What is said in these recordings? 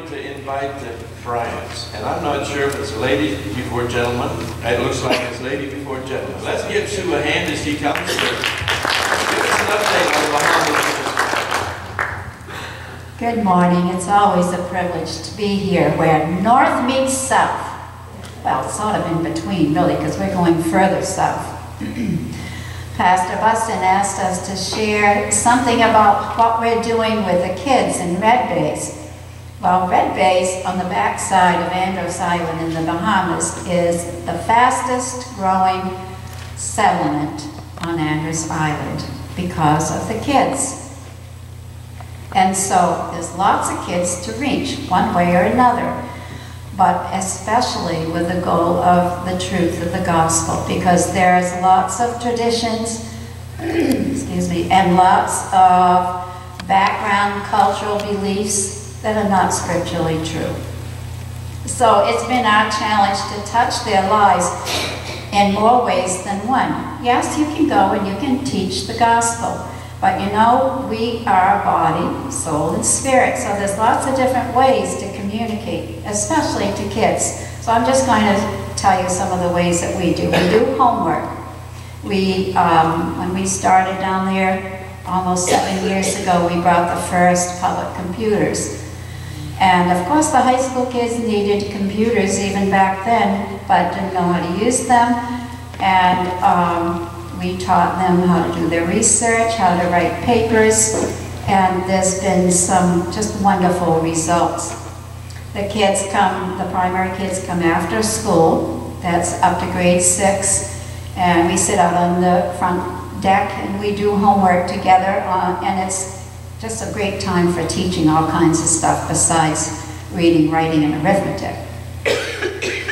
going to invite the Bryants, and I'm not sure if it's ladies before gentlemen. It looks like it's lady before gentlemen. Let's give Sue a hand as she comes to give us an update on the Bahamas. Good morning. It's always a privilege to be here where north meets south. Well, sort of in between, really, because we're going further south. Pastor Buston asked us to share something about what we're doing with the kids in Red Bays. Well, Red Bays on the backside of Andros Island in the Bahamas is the fastest growing settlement on Andros Island because of the kids. And so there's lots of kids to reach one way or another, but especially with the goal of the truth of the gospel, because there's lots of traditions, excuse me, and lots of background cultural beliefs that are not scripturally true. So it's been our challenge to touch their lives in more ways than one. Yes, you can go and you can teach the gospel, but you know, we are body, soul, and spirit, so there's lots of different ways to communicate, especially to kids. So I'm just going to tell you some of the ways that we do. We do homework. When we started down there almost 7 years ago, we brought the first public computers. And of course the high school kids needed computers even back then, but didn't know how to use them. And we taught them how to do their research, how to write papers, and there's been some just wonderful results. The kids come, the primary kids come after school, that's up to grade 6, and we sit out on the front deck and we do homework together, and it's just a great time for teaching all kinds of stuff besides reading, writing, and arithmetic.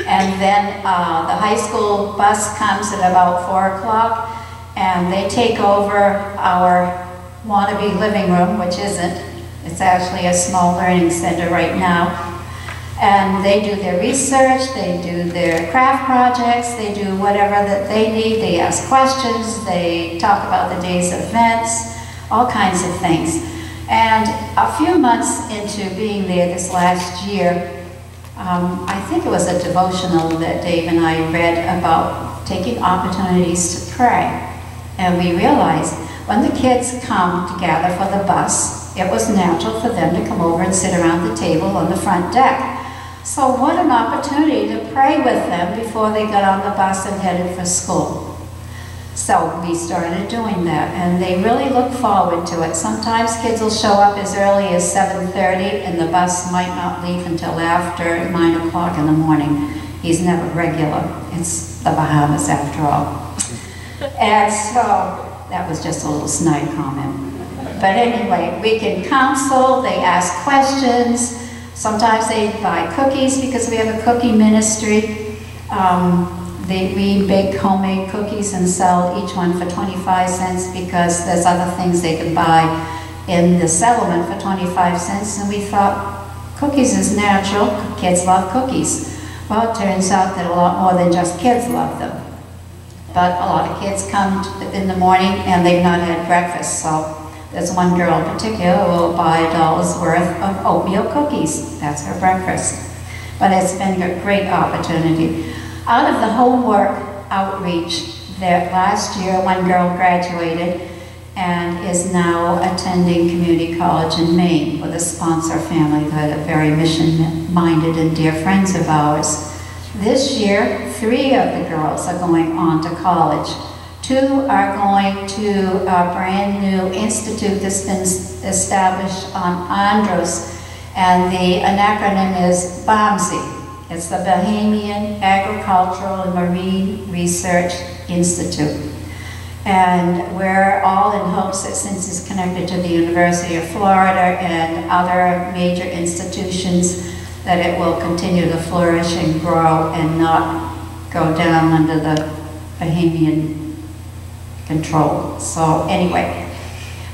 And then the high school bus comes at about 4 o'clock, and they take over our wannabe living room, which isn't. It's actually a small learning center right now. And they do their research, they do their craft projects, they do whatever that they need. They ask questions, they talk about the day's events, all kinds of things. And a few months into being there this last year, I think it was a devotional that Dave and I read about taking opportunities to pray. And we realized when the kids come to gather for the bus, it was natural for them to come over and sit around the table on the front deck. So what an opportunity to pray with them before they got on the bus and headed for school. So we started doing that, and they really look forward to it. Sometimes kids will show up as early as 7:30, and the bus might not leave until after 9 o'clock in the morning. He's never regular. It's the Bahamas after all. And so that was just a little snide comment. But anyway, we can counsel, they ask questions. Sometimes they buy cookies because we have a cookie ministry. We bake homemade cookies and sell each one for 25 cents because there's other things they can buy in the settlement for 25 cents. And we thought, cookies is natural, kids love cookies. Well, it turns out that a lot more than just kids love them. But a lot of kids come in the morning and they've not had breakfast. So there's one girl in particular who will buy $1 worth of oatmeal cookies. That's her breakfast. But it's been a great opportunity. Out of the homework outreach, that last year one girl graduated and is now attending community college in Maine with a sponsor family that are very mission-minded and dear friends of ours. This year, 3 of the girls are going on to college. 2 are going to a brand new institute that's been established on Andros, and the acronym is BAMSI. It's the Bahamian Agricultural and Marine Research Institute. And we're all in hopes that since it's connected to the University of Florida and other major institutions, that it will continue to flourish and grow and not go down under the Bahamian control. So anyway,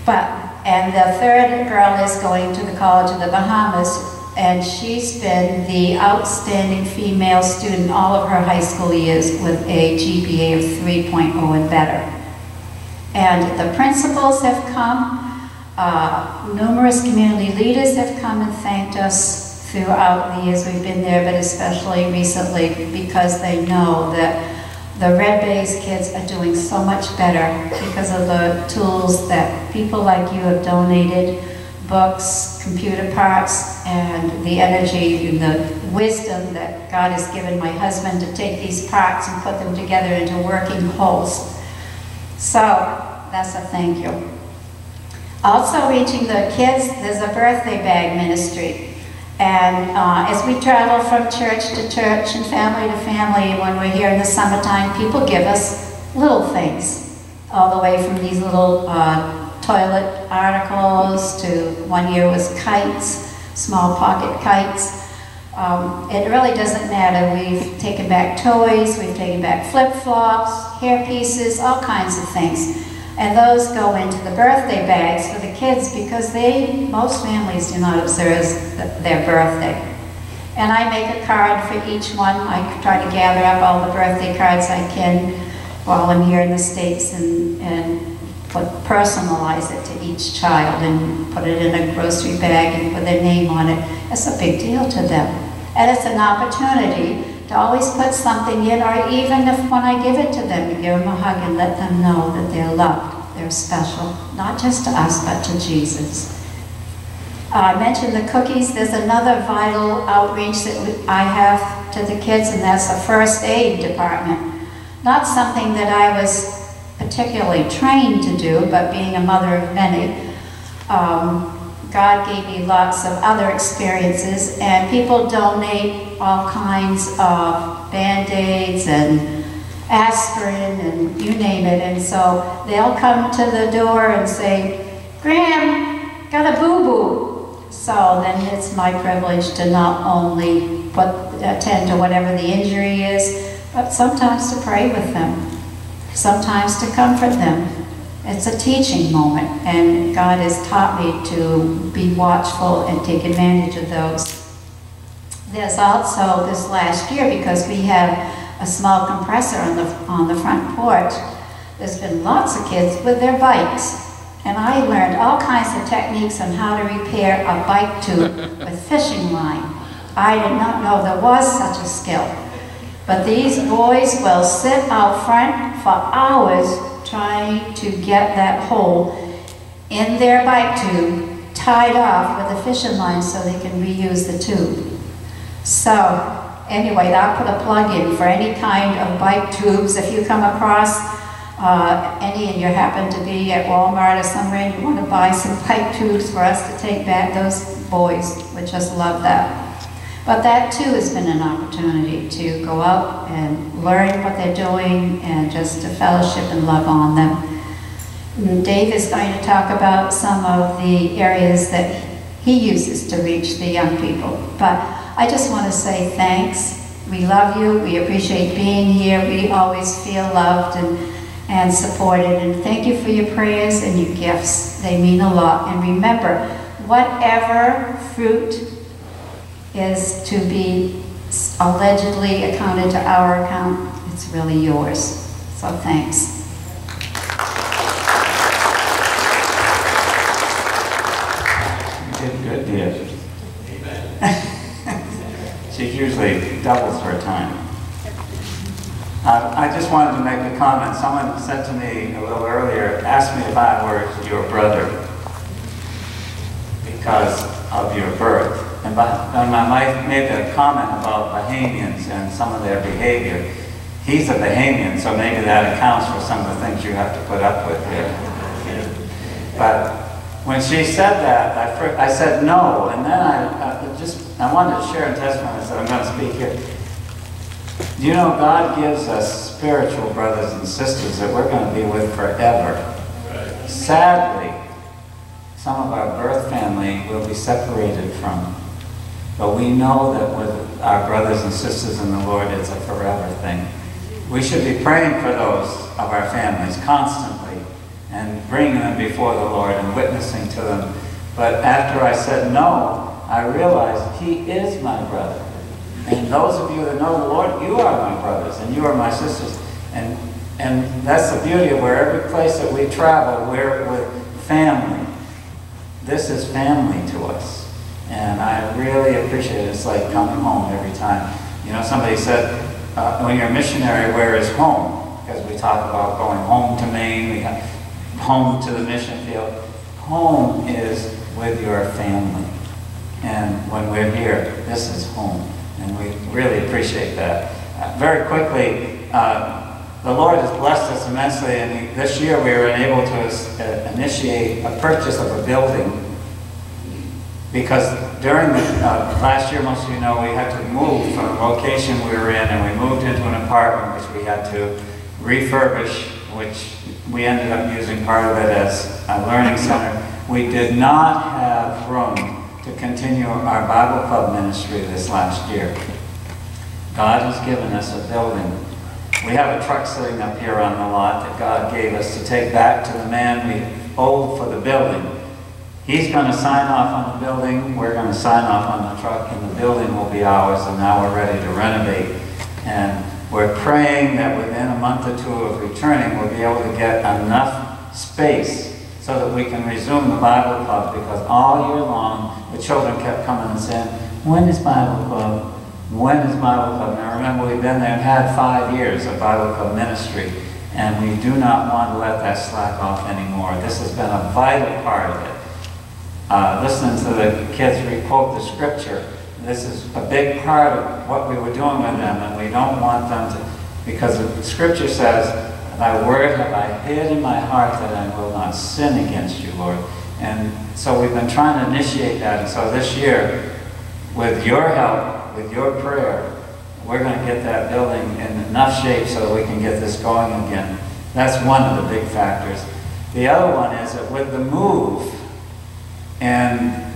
and the 3rd girl is going to the College of the Bahamas, and she's been the outstanding female student all of her high school years with a GPA of 3.0 and better. And the principals have come, numerous community leaders have come and thanked us throughout the years we've been there, but especially recently, because they know that the Red Bay's kids are doing so much better because of the tools that people like you have donated, books, computer parts, and the energy and the wisdom that God has given my husband to take these parts and put them together into working wholes. So that's a thank you. Also reaching the kids, there's a birthday bag ministry. And as we travel from church to church and family to family, when we're here in the summertime, people give us little things, all the way from these little toilet articles to one year was kites, small pocket kites. It really doesn't matter. We've taken back toys, we've taken back flip-flops, hair pieces, all kinds of things. And those go into the birthday bags for the kids because most families do not observe their birthday. And I make a card for each one. I try to gather up all the birthday cards I can while I'm here in the States and personalize it to each child and put it in a grocery bag and put their name on it. It's a big deal to them. And it's an opportunity to always put something in, or even if when I give it to them, to give them a hug and let them know that they're loved, they're special, not just to us, but to Jesus. I mentioned the cookies. There's another vital outreach that I have to the kids, and that's the first aid department. Not something that I was particularly trained to do, but being a mother of many, God gave me lots of other experiences, and people donate all kinds of Band-Aids and aspirin and you name it, and so they'll come to the door and say, "Graham, got a boo-boo." So then it's my privilege to not only attend to whatever the injury is, but sometimes to pray with them, sometimes to comfort them. It's a teaching moment, and God has taught me to be watchful and take advantage of those. There's also this last year, because we have a small compressor on the front porch, there's been lots of kids with their bikes. And I learned all kinds of techniques on how to repair a bike tube with fishing line. I did not know there was such a skill. But these boys will sit out front for hours trying to get that hole in their bike tube tied off with a fishing line so they can reuse the tube. So anyway, I'll put a plug in for any kind of bike tubes. If you come across any and you happen to be at Walmart or somewhere and you want to buy some bike tubes for us to take back, those boys would just love that. But that too has been an opportunity to go out and learn what they're doing and just to fellowship and love on them. And Dave is going to talk about some of the areas that he uses to reach the young people. But I just want to say thanks. We love you. We appreciate being here. We always feel loved and supported. And thank you for your prayers and your gifts. They mean a lot. And remember, whatever fruit is to be allegedly accounted to our account, it's really yours. So thanks. You did good, dear. She usually doubles her time. I just wanted to make a comment. Someone said to me a little earlier, asked me if I were your brother because of your birth. And my wife made a comment about Bahamians and some of their behavior. He's a Bahamian, so maybe that accounts for some of the things you have to put up with here. But when she said that, I said no, and then I wanted to share a testimony, so I'm going to speak here. You know, God gives us spiritual brothers and sisters that we're going to be with forever. Right. Sadly, some of our birth family will be separated from. But we know that with our brothers and sisters in the Lord, it's a forever thing. We should be praying for those of our families constantly and bringing them before the Lord and witnessing to them. But after I said no, I realized He is my brother. And those of you that know the Lord, you are my brothers and you are my sisters. And that's the beauty of where every place that we travel, we're with family. This is family to us. And and I really appreciate it. It's like coming home every time. You know, somebody said, when you're a missionary, where is home? Because we talk about going home to Maine, we got home to the mission field. Home is with your family. And when we're here, this is home. And we really appreciate that. Very quickly, the Lord has blessed us immensely, and this year we were able to initiate a purchase of a building, because during the last year, most of you know, we had to move from the location we were in, and we moved into an apartment which we had to refurbish, which we ended up using part of it as a learning center. We did not have room to continue our Bible club ministry this last year. God has given us a building. We have a truck sitting up here on the lot that God gave us to take back to the man we owed for the building. He's going to sign off on the building, we're going to sign off on the truck, and the building will be ours, and now we're ready to renovate. And we're praying that within a month or two of returning, we'll be able to get enough space so that we can resume the Bible club, because all year long, the children kept coming and saying, when is Bible club? When is Bible club? And I remember we've been there and had 5 years of Bible club ministry, and we do not want to let that slack off anymore. This has been a vital part of it. Listening to the kids quote the scripture, this is a big part of what we were doing with them, and we don't want them to, because the scripture says, thy word have I hid in my heart that I will not sin against you, Lord. And so we've been trying to initiate that, and so this year, with your help, with your prayer, we're going to get that building in enough shape so that we can get this going again. That's one of the big factors. The other one is that with the move and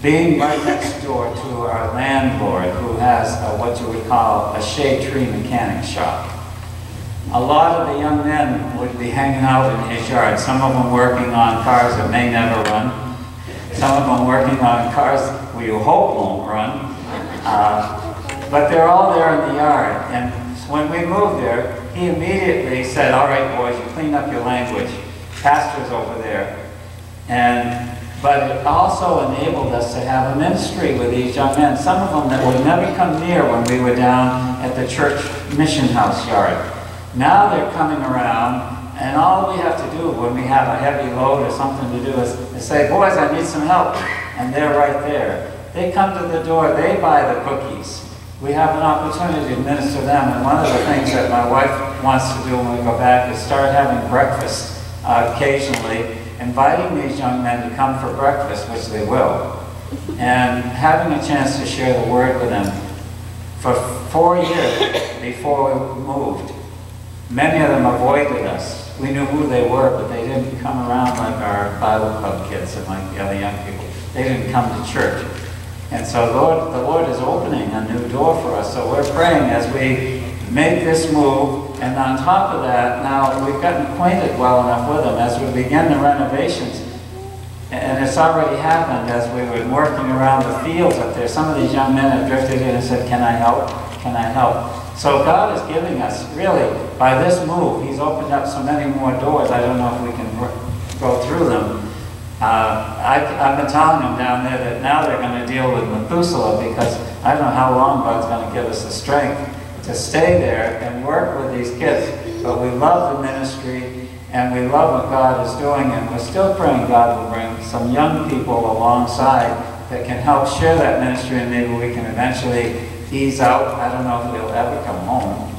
being right next door to our landlord, who has what you would call a shade tree mechanic shop, a lot of the young men would be hanging out in his yard, some of them working on cars that may never run, some of them working on cars we hope won't run. But they're all there in the yard, and when we moved there, he immediately said, all right, boys, you clean up your language. Pastor's over there. But it also enabled us to have a ministry with these young men, some of them that would never come near when we were down at the church mission house yard. Now they're coming around, and all we have to do when we have a heavy load or something to do is say, boys, I need some help, and they're right there. They come to the door, they buy the cookies. We have an opportunity to minister them, and one of the things that my wife wants to do when we go back is start having breakfast occasionally, inviting these young men to come for breakfast, which they will, and having a chance to share the word with them. For 4 years before we moved, many of them avoided us. We knew who they were, but they didn't come around like our Bible club kids and like the other young people. They didn't come to church. And so the Lord is opening a new door for us. So we're praying as we make this move, and on top of that, now we've gotten acquainted well enough with them as we begin the renovations. And it's already happened as we've been working around the fields up there. Some of these young men have drifted in and said, can I help? Can I help? So God is giving us, really, by this move, He's opened up so many more doors. I don't know if we can go through them. I've been telling them down there that now they're going to deal with Methuselah, because I don't know how long God's going to give us the strength to stay there and work with these kids. But we love the ministry, and we love what God is doing, and we're still praying God will bring some young people alongside that can help share that ministry, and maybe we can eventually ease out. I don't know if we'll ever come home.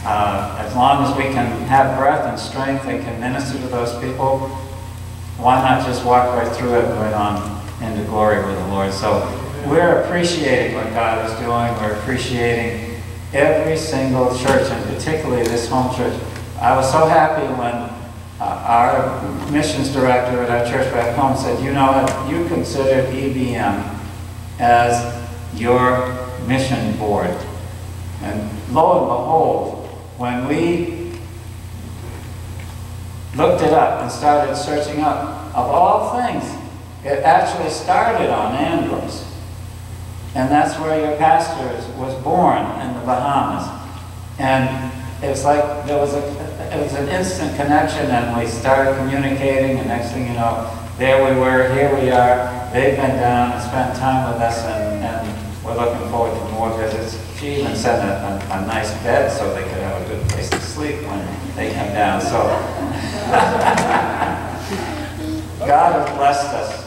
As long as we can have breath and strength and can minister to those people, why not just walk right through it and right on into glory with the Lord? So we're appreciating what God is doing. We're appreciating every single church, and particularly this home church. I was so happy when our missions director at our church back home said, you know, you considered EBM as your mission board. And lo and behold, when we looked it up and started searching up, of all things, it actually started on Andros. And that's where your pastor was born, in the Bahamas. And it's like it was an instant connection, and we started communicating, and next thing you know, there we were, here we are. they've been down and spent time with us, and we're looking forward to more visits. She even sent a nice bed so they could have a good place to sleep when they come down. So God has blessed us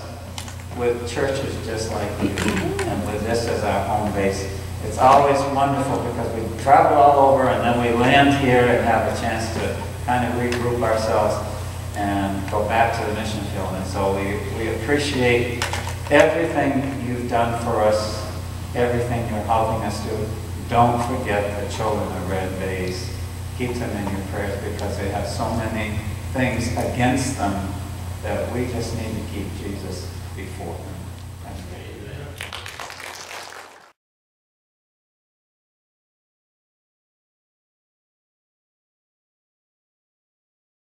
with churches just like you, and with this as our home base. It's always wonderful because we travel all over and then we land here and have a chance to kind of regroup ourselves and go back to the mission field. And so we appreciate everything you've done for us, everything you're helping us do. Don't forget the children of Red Bays. Keep them in your prayers because they have so many things against them that we just need to keep Jesus before them.